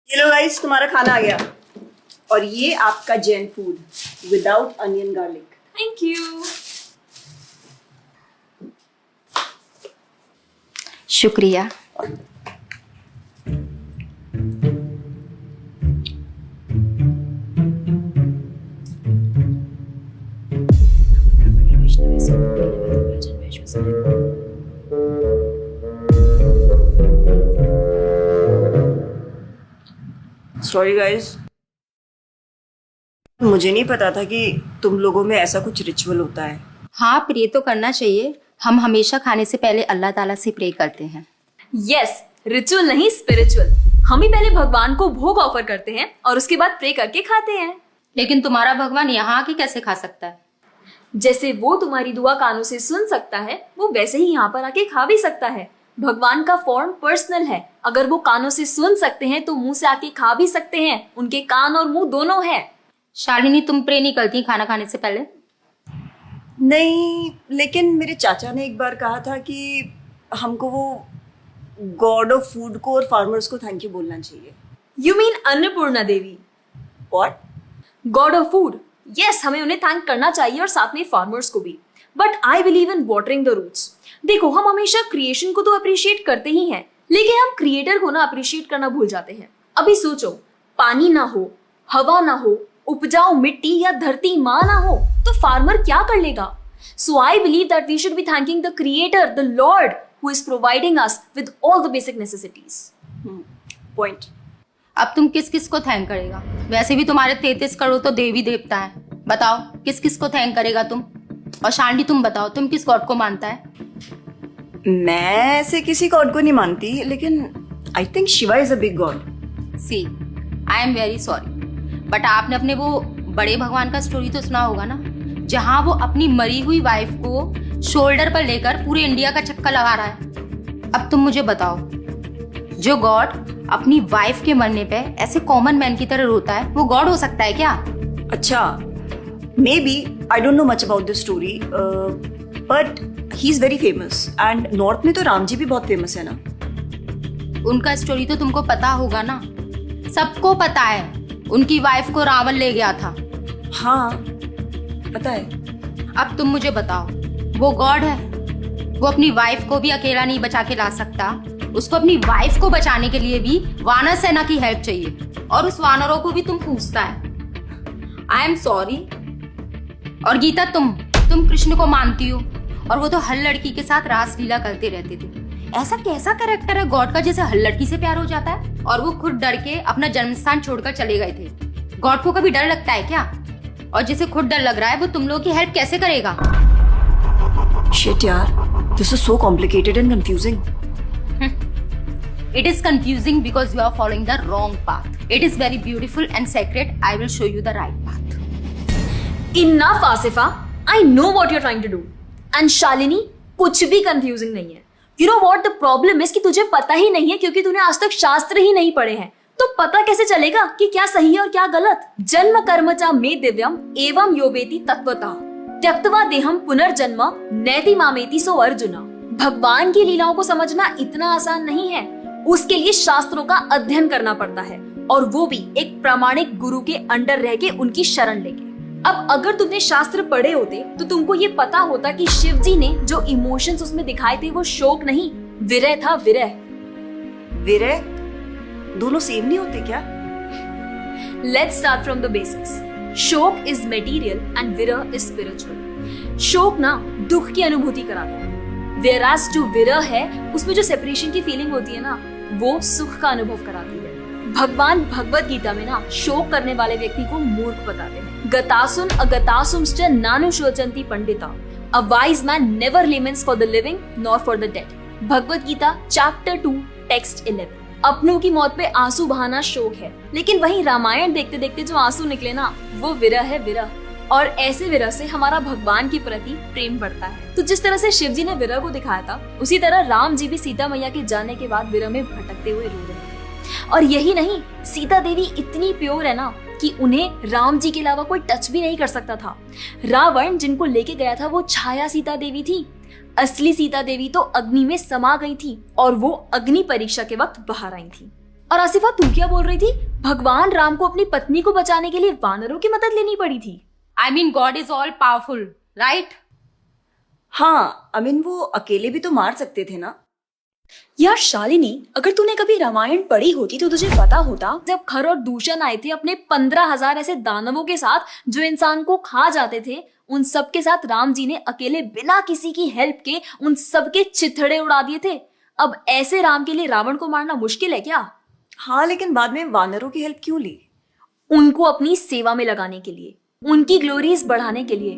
ये लो गाइस, तुम्हारा खाना आ गया। और ये आपका Jain food without onion garlic. Thank you. शुक्रिया। सॉरी गाइस, मुझे नहीं पता था कि तुम लोगों में ऐसा कुछ रिचुअल होता है। हाँ, प्रे तो करना चाहिए। हम हमेशा खाने से पहले अल्लाह ताला से प्रे करते हैं। यस, रिचुअल नहीं स्पिरिचुअल। हम ही पहले भगवान को भोग ऑफर करते हैं और उसके बाद प्रे करके खाते हैं। लेकिन तुम्हारा भगवान यहाँ आके कैसे खा सकता है? जैसे वो तुम्हारी दुआ कानों से सुन सकता है, वो वैसे ही यहाँ पर आके खा भी सकता है। भगवान का फॉर्म पर्सनल है। अगर वो कानों से सुन सकते हैं तो मुंह से आके खा भी सकते हैं। उनके कान और मुंह दोनों है। शालिनी, तुम प्रे नहीं करती खाना खाने से पहले? नहीं, लेकिन मेरे चाचा ने एक बार कहा था कि हमको वो गॉड ऑफ फूड को और फार्मर्स को थैंक यू बोलना चाहिए। You mean Annapurna Devi? What? God of food. Yes, हमें उन्हें थैंक करना चाहिए और साथ में फार्मर्स को भी। But I believe in watering the roots. देखो, हम हमेशा क्रिएशन को तो अप्रिशिएट करते ही हैं, लेकिन हम क्रिएटर को ना अप्रिशिएट करना भूल जाते हैं। अभी सोचो, पानी ना हो, हवा ना हो, उपजाऊ मिट्टी या धरती माँ ना हो, तो फार्मर क्या कर लेगा? So I believe that we should be thanking the creator, the lord who is providing us with all the basic necessities. Point. अब तुम किस किस को थैंक करेगा? वैसे भी तुम्हारे 33 करोड़ तो देवी देवता है। बताओ, किस किस को थैंक करेगा तुम? और शालिनी, तुम बताओ, तुम किस गॉड को मानता है? मैं ऐसे किसी गॉड को नहीं मानती, लेकिन I think Shiva is a big god. See, I am very sorry, but आपने अपने वो बड़े भगवान का स्टोरी तो सुना होगा ना, जहां वो अपनी मरी हुई वाइफ को शोल्डर पर लेकर पूरे इंडिया का चक्कर लगा रहा है। अब तुम मुझे बताओ, जो गॉड अपनी वाइफ के मरने पे ऐसे कॉमन मैन की तरह रोता है, वो गॉड हो सकता है क्या? अच्छा, may be, I don't know much about this story, but he is very famous. And north में तो राम जी भी बहुत फेमस है ना। उनका स्टोरी तो तुमको पता होगा ना, सबको पता है। उनकी वाइफ को रावण ले गया था। हाँ, पता है। अब तुम मुझे बताओ, वो गॉड है? वो अपनी वाइफ को भी अकेला नहीं बचा के ला सकता। उसको अपनी वाइफ को बचाने के लिए भी वानर सेना की हेल्प चाहिए, और उस वानरों को भी तुम पूछता है। I am sorry. और गीता, तुम कृष्ण को मानती हो, और वो तो हर लड़की के साथ रासलीला करते रहते थे। ऐसा कैसा कैरेक्टर है गॉड का जिसे हर लड़की से प्यार हो जाता है? और वो खुद डर के अपना जन्मस्थान छोड़कर चले गए थे। गॉड को कभी डर लगता है क्या? और जिसे खुद डर लग रहा है, वो तुम लोगों की हेल्प कैसे करेगा? शिट यार, this is so complicated and confusing. It is confusing because you are following the wrong path. It is very beautiful and sacred. I will show you the right path. Enough, Asifa. I know what you're trying to do. And Shalini, कुछ भी confusing नहीं है। You know what the problem is कि तुझे पता ही नहीं है, क्योंकि तूने आज तक शास्त्र ही नहीं पढ़े हैं। तो पता कैसे चलेगा कि क्या सही है और क्या गलत? जन्म कर्म च मे दिव्यम एवं योवेति तत्वतः त्यक्त्वा देहम पुनर्जन्म नैति मामेति सो अर्जुना। भगवान की लीलाओं को समझना इतना आसान नहीं है। उसके लिए शास्त्रों का अध्ययन करना पड़ता है, और वो भी एक प्रामाणिक गुरु के अंडर रह के, उनकी शरण लेके। अब अगर तुमने शास्त्र पढ़े होते तो तुमको ये पता होता कि शिव जी ने जो इमोशंस उसमें दिखाए थे वो शोक नहीं, विरह था। विरह विरह दोनों सेम नहीं होते क्या? Let's start from the basics. शोक इज मटेरियल एंड विरह इज स्पिरिचुअल। शोक ना दुख की अनुभूति कराता है, whereas जो विरह है उसमें जो सेपरेशन की फीलिंग होती है ना, वो सुख का अनुभव कराती है। भगवान भगवत गीता में ना शोक करने वाले व्यक्ति को मूर्ख बताते हैं। गतासुन अगतासुंश्च नानुशोचन्ति Pandita. A wise man never laments for the living nor for the dead. Bhagavad Gita chapter 2 text 11। अपनों की मौत पे आंसू बहाना शोक है, लेकिन वहीं रामायण देखते देखते जो आंसू निकले ना, वो विरह है, विरह। और ऐसे विरह से हमारा भगवान के प्रति प्रेम बढ़ता है। तो जिस तरह से शिव जी ने विरह को दिखाया था, उसी तरह राम जी भी सीता मैया के जाने के बाद विरह में भटकते हुए रो रहे थे। और यही नहीं, सीता देवी इतनी प्योर है ना कि उन्हें राम जी के अलावा कोई टच भी नहीं कर सकता था। रावण जिनको लेके गया था वो छाया सीता देवी थी। असली सीता देवी तो अग्नि में समा गई थी और वो अग्नि परीक्षा के वक्त बाहर आई थी। और आसिफा तू क्या बोल रही थी? भगवान राम को अपनी पत्नी को बचाने के लिए वानरों की मदद लेनी पड़ी थी। I mean God is all powerful, right? हाँ, आई मीन वो अकेले भी तो मार सकते थे ना। यार शालिनी, अगर तूने कभी रामायण पढ़ी होती तो तुझे पता होता जब खर और दूषण आए थे अपने 15,000 ऐसे दानवों के साथ जो इंसान को खा जाते थे, उन सब के साथ राम जी ने अकेले बिना किसी की हेल्प के उन सब के चिथड़े उड़ा दिए थे। अब ऐसे राम के लिए रावण को मारना मुश्किल है क्या? हाँ, लेकिन बाद में वानरों की हेल्प क्यों ली? उनको अपनी सेवा में लगाने के लिए, उनकी ग्लोरीज बढ़ाने के लिए।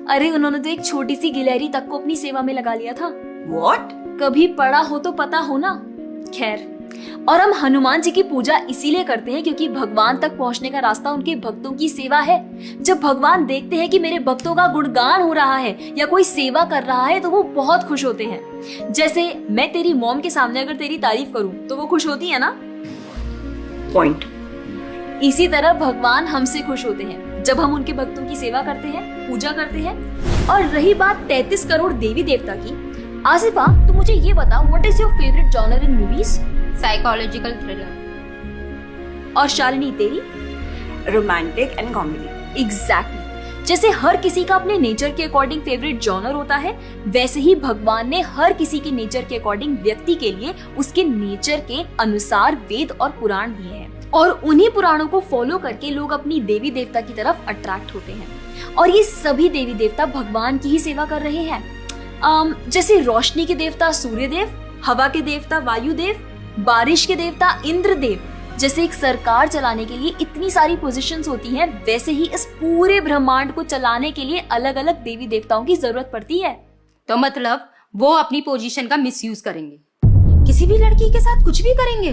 अरे उन्होंने तो एक छोटी सी गिलहरी तक को अपनी सेवा में लगा लिया था। What? कभी पढ़ा हो तो पता हो ना। खैर, और हम हनुमान जी की पूजा इसीलिए करते हैं क्योंकि भगवान तक पहुंचने का रास्ता उनके भक्तों की सेवा है। जब भगवान देखते हैं कि मेरे भक्तों का गुणगान हो रहा है या कोई सेवा कर रहा है तो वो बहुत खुश होते हैं। जैसे मैं तेरी मॉम के सामने अगर तेरी तारीफ करूं तो वो खुश होती है ना। पॉइंट। इसी तरह भगवान हमसे खुश होते हैं जब हम उनके भक्तों की सेवा करते हैं, पूजा करते हैं। और रही बात 33 करोड़ देवी देवता की, आसिफा तू मुझे ये बता, what is your favourite genre in movies? Psychological thriller. और शालिनी तेरी? Romantic and comedy. एग्जैक्टली। जैसे हर किसी का अपने नेचर के अकॉर्डिंग फेवरेट जॉनर होता है, वैसे ही भगवान ने हर किसी के नेचर के अकॉर्डिंग व्यक्ति के लिए उसके नेचर के अनुसार वेद और पुराण दिए हैं। और उन्हीं पुराणों को फॉलो करके लोग अपनी देवी देवता की तरफ अट्रैक्ट होते हैं। और ये सभी देवी देवता भगवान की ही सेवा कर रहे हैं। जैसे रोशनी के देवता सूर्यदेव, हवा के देवता वायुदेव, बारिश के देवता इंद्रदेव। जैसे एक सरकार चलाने के लिए इतनी सारी पोजीशंस होती हैं, वैसे ही इस पूरे ब्रह्मांड को चलाने के लिए अलग अलग देवी देवताओं की जरूरत पड़ती है। तो मतलब वो अपनी पोजीशन का मिसयूज करेंगे, किसी भी लड़की के साथ कुछ भी करेंगे,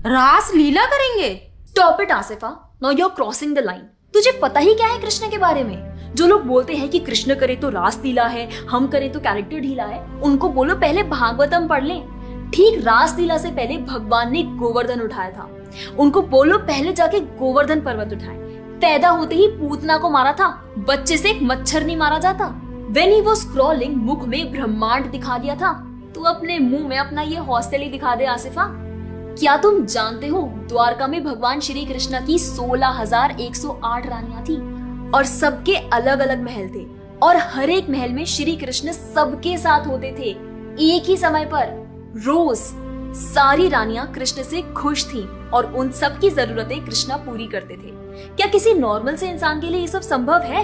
रास लीला करेंगे। Stop it Asifa, now you are crossing the line. तुझे पता ही क्या है कृष्ण के बारे में? जो लोग बोलते हैं कि कृष्ण करे तो रास लीला है, हम करे तो कैरेक्टर ढीला है, उनको बोलो पहले भागवतम पढ़ लें। ठीक रास लीला से पहले भगवान ने गोवर्धन उठाया था। उनको बोलो पहले जाके गोवर्धन पर्वत उठाए। पैदा होते ही पूतना को मारा था, बच्चे से एक मच्छर नहीं मारा जाता। When he was crawling, मुख में ब्रह्मांड दिखा दिया था। तू अपने मुंह में अपना ये हॉस्टल ही दिखा दे आसिफा। क्या तुम जानते हो द्वारका में भगवान श्री कृष्ण की 16,108 रानियां थी और सबके अलग अलग महल थे और हर एक महल में श्री कृष्ण सबके साथ होते थे एक ही समय पर। रोज सारी रानियां कृष्ण से खुश थीं और उन सब की जरूरतें कृष्णा पूरी करते थे। क्या किसी नॉर्मल से इंसान के लिए ये सब संभव है?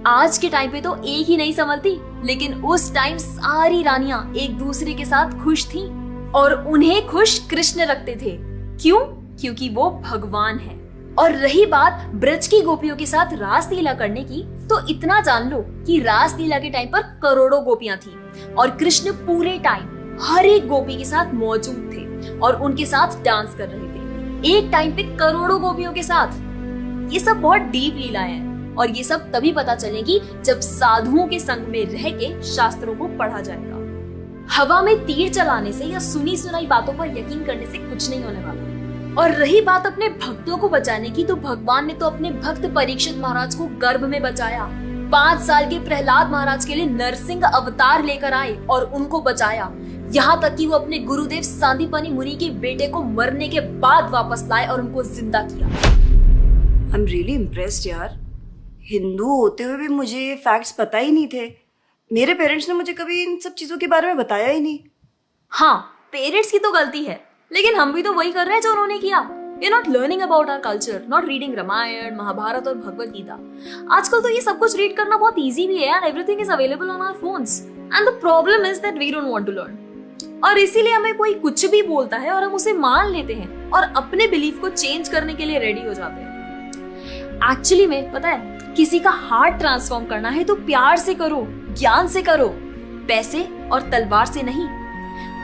आज के टाइम पे तो एक ही नहीं संभलती, लेकिन उस टाइम सारी रानियां एक दूसरे के साथ खुश थीं और उन्हें खुश कृष्ण रखते थे। क्यों? क्योंकि वो भगवान है। और रही बात ब्रज की गोपियों के साथ रास लीला करने की, तो इतना जान लो कि रास लीला के टाइम पर करोड़ों गोपियां थी और कृष्ण पूरे टाइम हर एक गोपी के साथ मौजूद थे और उनके साथ डांस कर रहे थे एक टाइम पे करोड़ों गोपियों के साथ। ये सब बहुत डीप लीलाएं हैं और ये सब तभी पता चलेगी जब साधुओं के संग में रह के शास्त्रों को पढ़ा जाएगा। हवा में तीर चलाने से या सुनी सुनाई बातों पर यकीन करने से कुछ नहीं होने वाला। और रही बात अपने भक्तों को बचाने की, तो भगवान ने तो अपने भक्त परीक्षित महाराज को गर्भ में बचाया। 5 साल के प्रहलाद महाराज के लिए नरसिंह अवतार लेकर आए और उनको बचाया। यहाँ तक कि वो अपने गुरुदेव सांदीपनी मुनि के बेटे को मरने के बाद वापस लाए और उनको जिंदा किया। आई एम रियली इम्प्रेस्ड यार। हिंदू होते हुए भी मुझे ये फैक्ट्स पता ही नहीं थे। मेरे पेरेंट्स ने मुझे कभी इन सब चीजों के बारे में बताया ही नहीं। हाँ, पेरेंट्स की तो गलती है, लेकिन हम भी तो वही कर रहे हैं जो उन्होंने किया। We are not learning about our culture, not reading Ramayan, Mahabharat और भगवत गीता। आजकल तो ये सब कुछ रीड करना बहुत इजी भी है and everything is available on our phones. And the problem is that we don't want to learn. और इसीलिए हमें कोई कुछ भी बोलता है और हम उसे मान लेते हैं और अपने बिलीफ को चेंज करने के लिए रेडी हो जाते हैं। एक्चुअली में पता है, किसी का हार्ट ट्रांसफॉर्म करना है तो प्यार से करो, ज्ञान से करो, पैसे और तलवार से नहीं।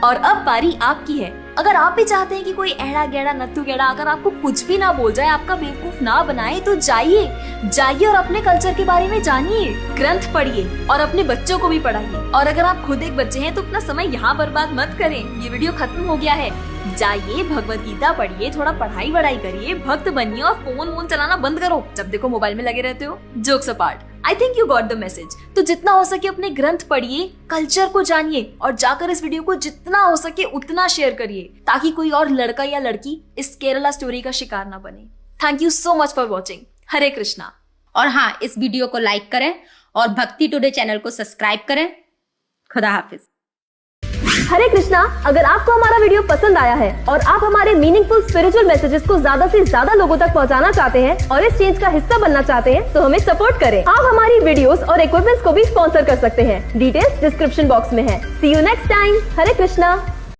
और अब बारी आपकी है। अगर आप भी चाहते हैं कि कोई एड़ा गेड़ा नत्थु गेड़ा अगर आपको कुछ भी ना बोल जाए, आपका बेवकूफ ना बनाए, तो जाइए और अपने कल्चर के बारे में जानिए, ग्रंथ पढ़िए और अपने बच्चों को भी पढ़ाइए। और अगर आप खुद एक बच्चे हैं तो अपना समय यहाँ बर्बाद मत करें। ये वीडियो खत्म हो गया है, जाइए भगवत गीता पढ़िए, थोड़ा पढ़ाई वढ़ाई करिए, भक्त बनिए और फोन चलाना बंद करो। जब देखो मोबाइल में लगे रहते हो। Jokes apart. I think you got the message. तो जितना हो सके अपने ग्रंथ पढ़िए, कल्चर को जानिए और जाकर इस वीडियो को जितना हो सके उतना शेयर करिए ताकि कोई और लड़का या लड़की इस केरला स्टोरी का शिकार ना बने। Thank you so much for watching. Hare Krishna. और हाँ, इस वीडियो को लाइक करें और भक्ति टुडे चैनल को सब्सक्राइब करें। खुदा हाफिज। हरे कृष्णा। अगर आपको हमारा वीडियो पसंद आया है और आप हमारे मीनिंगफुल स्पिरिचुअल मैसेजेस को ज्यादा से ज्यादा लोगों तक पहुंचाना चाहते हैं और इस चेंज का हिस्सा बनना चाहते हैं तो हमें सपोर्ट करें। आप हमारी वीडियोस और इक्विपमेंट्स को भी स्पॉन्सर कर सकते हैं। डिटेल्स डिस्क्रिप्शन बॉक्स में है। See you next time. Hare Krishna.